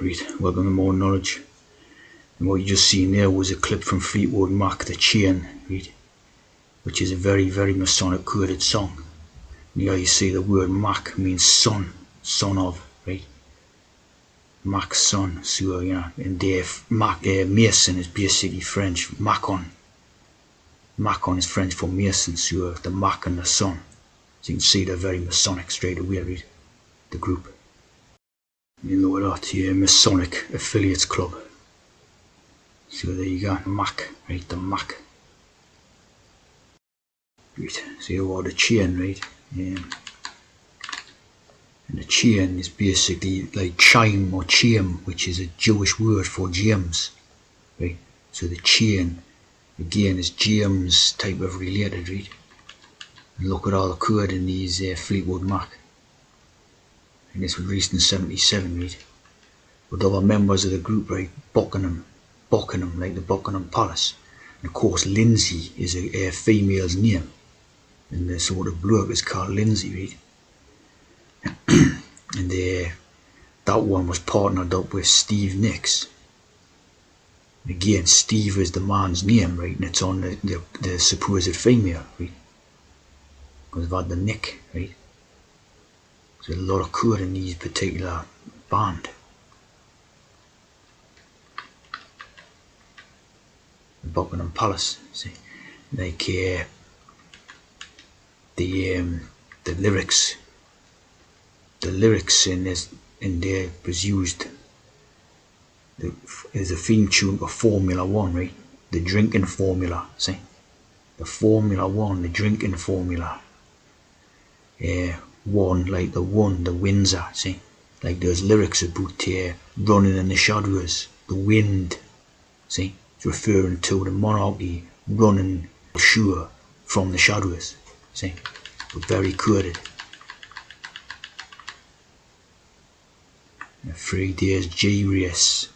Right, welcome to More Knowledge. And what you just seen there was a clip from Fleetwood Mac, The Chain, right, which is a very, very Masonic coded song. And here you see the word Mac means son, son of, right? Mac's son, so and Mac Mason is basically French, Macon. Macon is French for Mason, so the Mac and the son. So you can see they're very Masonic straight away, right? The group. You know that, yeah, Masonic Affiliates Club. So there you go, Mac, right, the Mac. Right, so you are the chain, right? And the chain is basically like chime or chaim, which is a Jewish word for James, right? So the chain, again, is James type of related, right? And look at all the code in these Fleetwood Mac. And this was released in 77, right? With other members of the group, right? Buckingham, like the Buckingham Palace. And of course, Lindsay is a female's name. And the sort of bloke is called Lindsay, right? And that one was partnered up with Steve Nicks. Again, Steve is the man's name, right? And it's on the supposed female, right? Because they've had the Nick, right? There's a lot of code in these particular band. The Buckingham Palace, see? Like the lyrics in there was used as a theme tune for Formula One, right? The drinking formula, see? The Formula One, the drinking formula. One, like the Windsor, see? Like those lyrics about running in the shadows, the wind, see? It's referring to the monarchy running sure from the shadows, see? But very coded. 3 days G-race.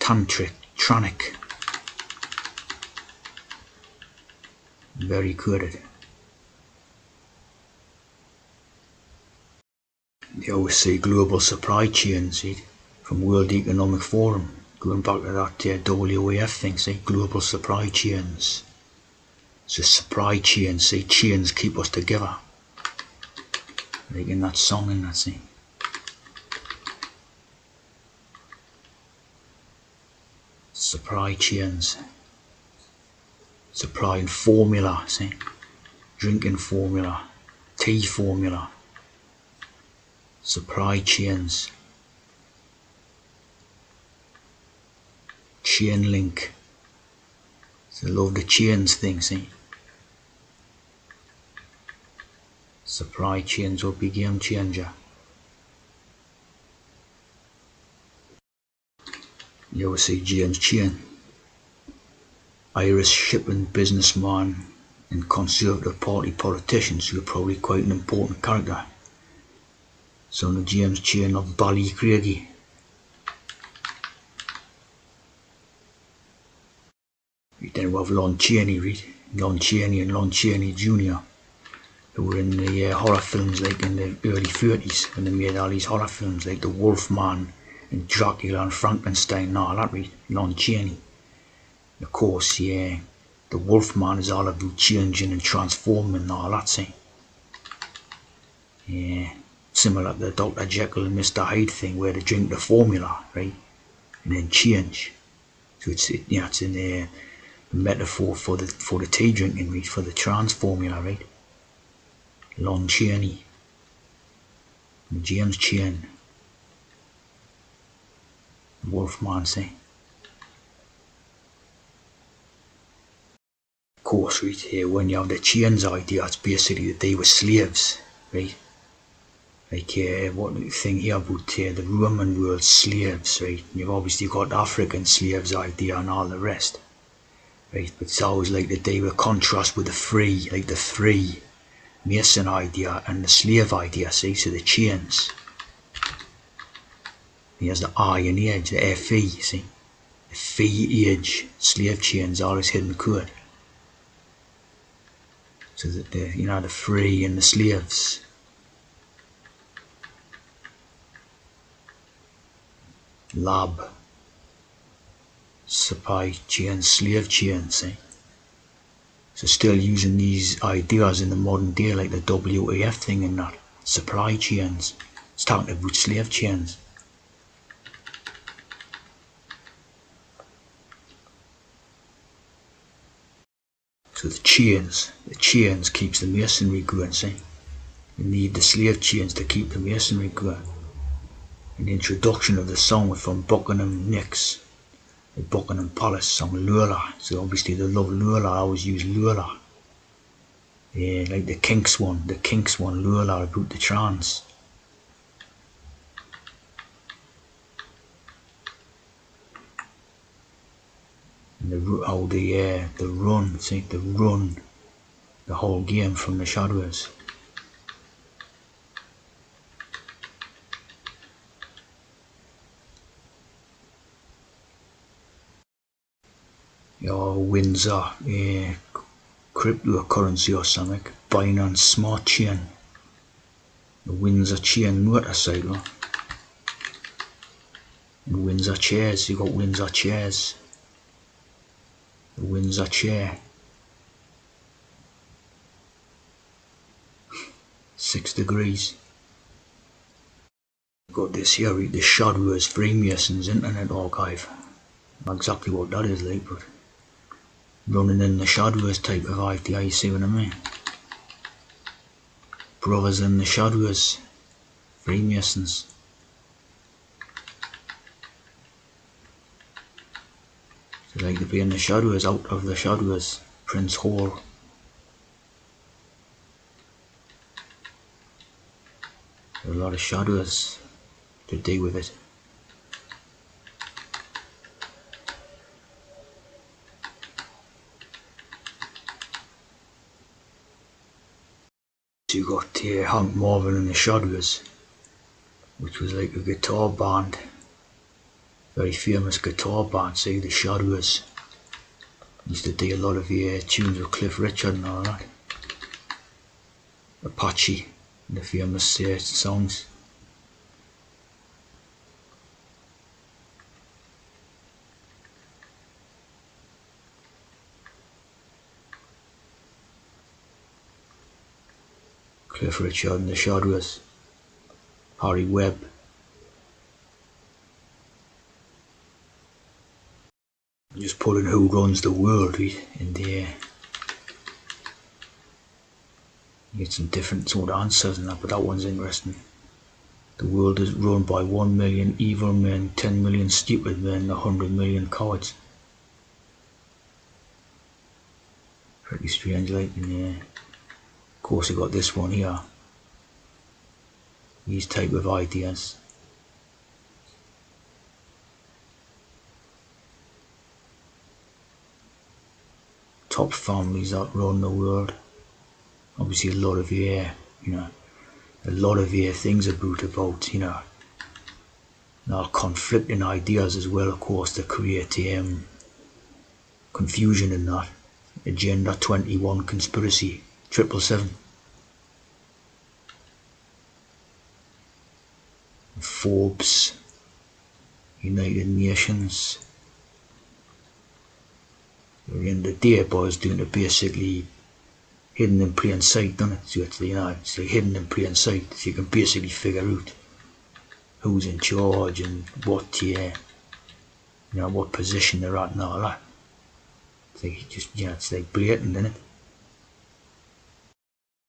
Tantric, Tranic. Very coded. They always say global supply chain, see, from World Economic Forum, going back to that WEF thing, see, global supply chains. So supply chains, see, chains keep us together. Like in that song, in that, see. Supply chains. Supplying formula, see. Drinking formula. Tea formula. Supply chains. Chain link. So I love the chains thing, see. Supply chains will be game changer. You always see James Chain. Irish shipping businessman and Conservative Party politician, so you're probably quite an important character. Son of James Chain of Ballycraigie. Then we have Lon Chaney, right? Lon Chaney and Lon Chaney Jr., who were in the horror films like in the early 30s, when they made all these horror films like The Wolfman and Dracula and Frankenstein and all that, right? Lon Chaney. Of course, yeah, the Wolfman is all about changing and transforming and all that, see? Yeah, similar to the Dr. Jekyll and Mr. Hyde thing, where they drink the formula, right? And then change. So it's in the metaphor for the tea drinking, right? For the trans formula, right? Lon Chaney, James Chain, Wolfman, see? Of course, right here, when you have the chains idea, it's basically that they were slaves, right? Like what thing here about the Roman world slaves, right? And you've obviously got the African slaves idea and all the rest, right? But it's always like that they were contrast with the free, like the free Mason idea and the slave idea, see? So the chains. Here's the I and the edge, the FE, see? The fee age, slave chains, always hidden code. So that the free and the slaves. lab, supply chains, slave chains. So still using these ideas in the modern day, like the WEF thing and that, supply chains. It's talking about slave chains. So the chains keeps the masonry going, see? You need the slave chains to keep the masonry going. And the introduction of the song from Buckingham Nicks, the Buckingham Palace song Lula. So obviously they love Lula, I always use Lula. Yeah, like the Kinks one, Lula, about the trance. And the run, see, the whole game from the shadows. Your Windsor cryptocurrency or something, Binance Smart Chain, the Windsor Chain motorcycle, and Windsor chairs. You got Windsor chairs, the Windsor chair, 6 degrees. Got this here, the Shadwell's Freemasons Internet Archive. Not exactly what that is like, but running in the Shadwell's type of idea, you see what I mean? Brothers in the Shadwell's Freemasons. They like to be in the shadows, out of the shadows. Prince Hall. There are a lot of shadows to deal with it. So you got Hank Marvin and the Shadows, which was like a guitar band, very famous guitar band, say the Shadows. Used to do a lot of tunes with Cliff Richard and all that. Apache, the famous songs. Cliff Richard and the Shadows. Harry Webb. Just put in Who Runs the World, right? And you get some different sort of answers and that, but that one's interesting. The world is run by 1 million evil men, 10 million stupid men, 100 million cowards. Pretty strange, like, and of course you got this one here. These type of ideas. Top families that run the world. Obviously a lot of a lot of things about now conflicting ideas as well, of course, to create confusion in that. Agenda 21 conspiracy 777. Forbes, United Nations. At the end of the day, boys doing it basically hidden in plain sight, doesn't it? So it's like hidden in plain sight, so you can basically figure out who's in charge and what what position they're at and all that. It's like it's like blatant, isn't it?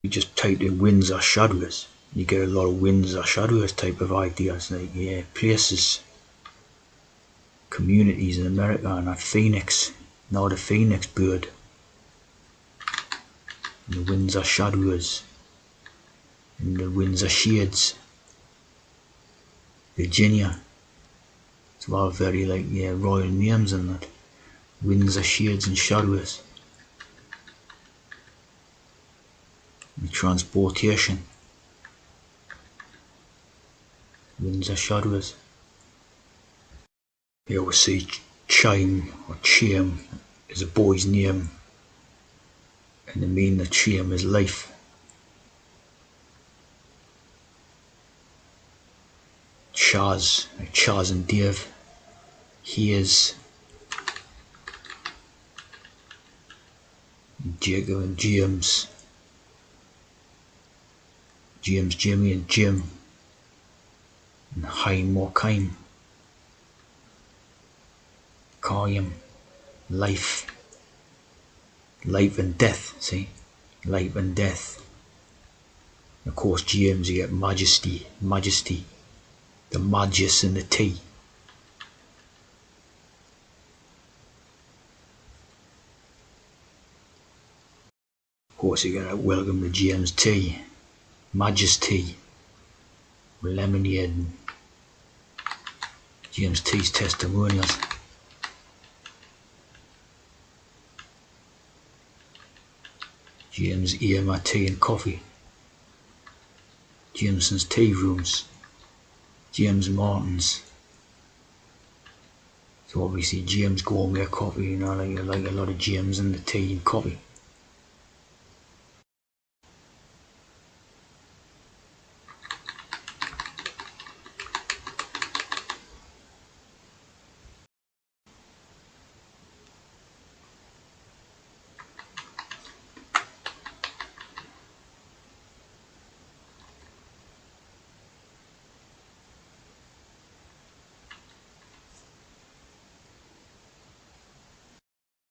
You just type in Windsor Shadows, you get a lot of Windsor Shadows type of ideas, like places, communities in America, and that Phoenix, now the Phoenix bird, and the Windsor Shadows, and the Windsor Shades, Virginia. It's all very like royal names and that. Windsor Shades and Shadows. And transportation. Windsor Shadows. You always see Chaim or Chaim is a boy's name, and they mean that Chaim is life. Chaz, like Chaz and Dave, here's Jacob and James, Jimmy and Jim, and Haim, Mokaim, Kayim, life and death, see? Life and death. Of course, James, you get majesty, the magus and the T. Of course, you got welcome to James T, majesty, lemonade, and James T's testimonials. James EMI tea and coffee, Jameson's tea rooms, James Martin's. So obviously James Gourmet coffee, you know, like a lot of James in the tea and coffee.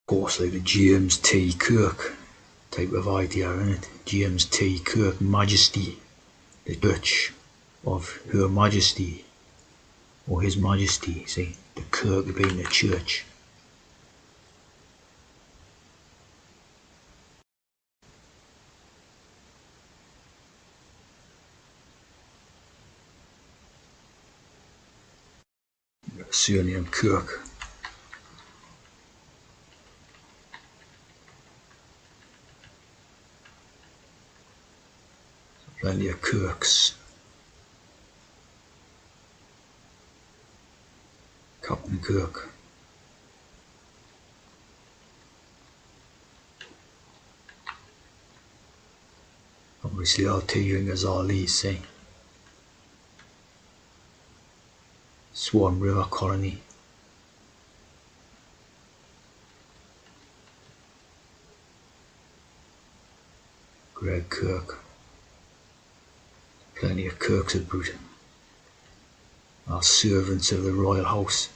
Of course, like the James T. Kirk type of idea, innit? James T. Kirk, Majesty, the Church of Her Majesty, or His Majesty, see? The Kirk being the church. Surname Kirk. Plenty of Kirks. Captain Kirk. Obviously all tea drinkers all these, see? Swan River Colony. Greg Kirk. Plenty of Kirks at Bruton. All servants of the royal house.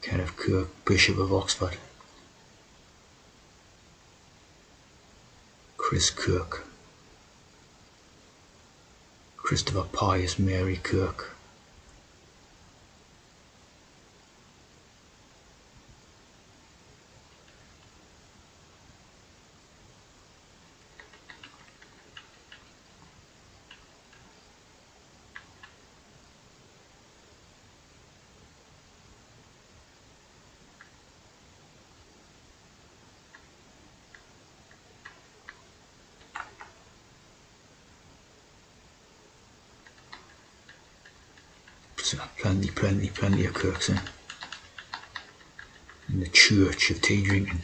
Kenneth Kirk, Bishop of Oxford. Chris Kirk. Christopher Pius Mary Kirk. So plenty of Kirks in the Church of Tea Drinking.